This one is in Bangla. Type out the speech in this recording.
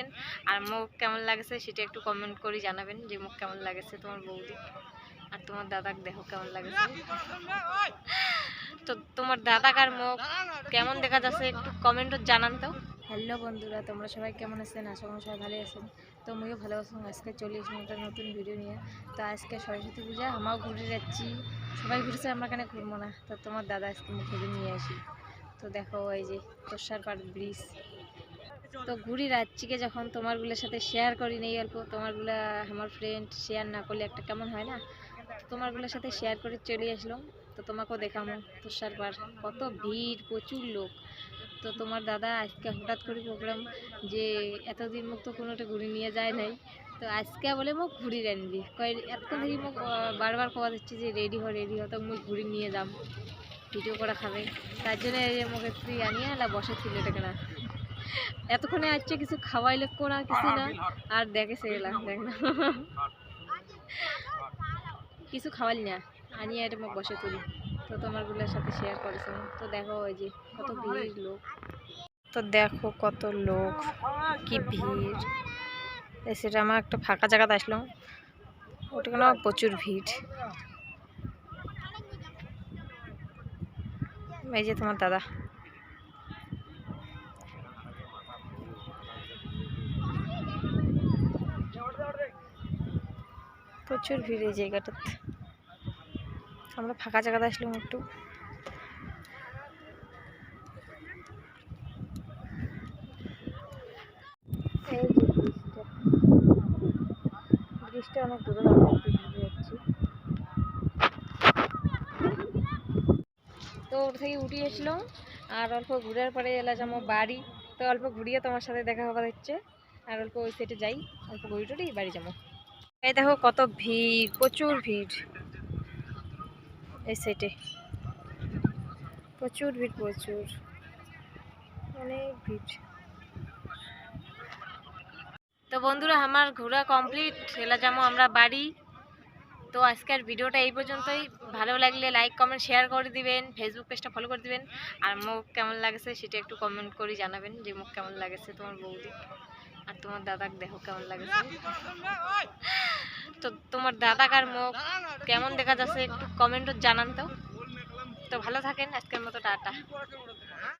থাকেন। আর মুখ কেমন লাগছে সেটা একটু কমেন্ট করে জানাবেন যে মুখ কেমন লাগছে তোমার বৌদি আর তোমার দাদাকে দেখো কেমন লাগছে। তো তোমার দাদাক আর মুখ কেমন দেখা যাচ্ছে একটু কমেন্টও জানান তো। হ্যালো বন্ধুরা, তোমরা সবাই কেমন আছেন? আশা করি সবাই ভালো আছেন। তো আমিও ভালো আছি। আজকে চলে এসেছি একটা নতুন ভিডিও নিয়ে। তো আজকে সরস্বতী পূজা, আমরাও ঘুরে যাচ্ছি। সবাই ঘুরেছে, আমরা কেন ঘুরবো না? তো তোমার দাদা আজকে ঘুরে নিয়ে আসি। তো দেখো এই যে তোষারপাড় ব্রিজ। তো ঘুরি রাত্রিকে যখন তোমারগুলোর সাথে শেয়ার করি নেই অল্প, তোমারগুলা আমার ফ্রেন্ড শেয়ার না করলে একটা কেমন হয় না। তোমারগুলোর সাথে শেয়ার করে চলে আসলাম। তো তোমাকেও দেখামো তোষারপাড়, কত ভিড়, প্রচুর লোক। তো তোমার দাদা আজকে হঠাৎ করে প্রোগ্রাম যে এতদিন মুখ তো কোনোটা ঘুরি নিয়ে যায় নাই, তো আজকে বলে মোক ঘুরি রানবি কয়, এত ধরি মোক বারবার কওয়া দিচ্ছে যে রেডি হ তো মুখ ঘুরি নিয়ে যাম, ভিডিও করা খাবে। তার জন্য এই যে মুখে তুই আনিয়ে এলা বসে ছিল এটাকে না, এতক্ষণে আসছে কিছু খাওয়াইলে কোনা কিছু না, আর দেখে সেগুলা দেখ না কিছু খাওয়ালি না, আনিয়ে এটা মুখ বসে তুলি। তো তোমারগুলোর সাথে শেয়ার করেছো। তো দেখো ওই যে কত ভিড় লোক, তো দেখো কত লোক, কি ভিড়। সেটা আমার একটা ফাঁকা জায়গাতে আসলাম, ওটা প্রচুর ভিড়। এই যে তোমার দাদা, প্রচুর ভিড় এই জায়গাটাতে। আমরা ফাঁকা জায়গাতে আসলাম একটু। এই যে ব্রিজটা অনেক দূরে যাচ্ছি। তো ওর থেকে উঠে আসলাম, আর অল্প ঘুরার পরে এলাম আমার বাড়ি। তো অল্প ঘুরিয়ে তোমার সাথে দেখা হবার হচ্ছে, আর অল্প ওই সাইডে যাই, অল্প ঘুরি টুরি বাড়ি যাবো। এই দেখো কত ভিড়, প্রচুর ভিড় এই সাইডে, প্রচুর ভিড়, প্রচুর অনেক ভিড়। তো বন্ধুরা আমার ঘোরা কমপ্লিট, এলা যাবো আমরা বাড়ি। তো আজকের ভিডিওটা এই পর্যন্তই। ভালো লাগলে লাইক কমেন্ট শেয়ার করে দিবেন, ফেসবুক পেজটা ফলো করে দিবেন। আর মুখ কেমন লাগছে সেটা একটু কমেন্ট করে জানাবেন যে মুখ কেমন লাগছে তোমার বৌদি আর তোমার দাদাকে দেখো কেমন লাগছে। তো তোমার দাদাক আর মুখ কেমন দেখা যাচ্ছে একটু কমেন্টও জানান তো। তো ভালো থাকেন, আজকের মতো টাটা।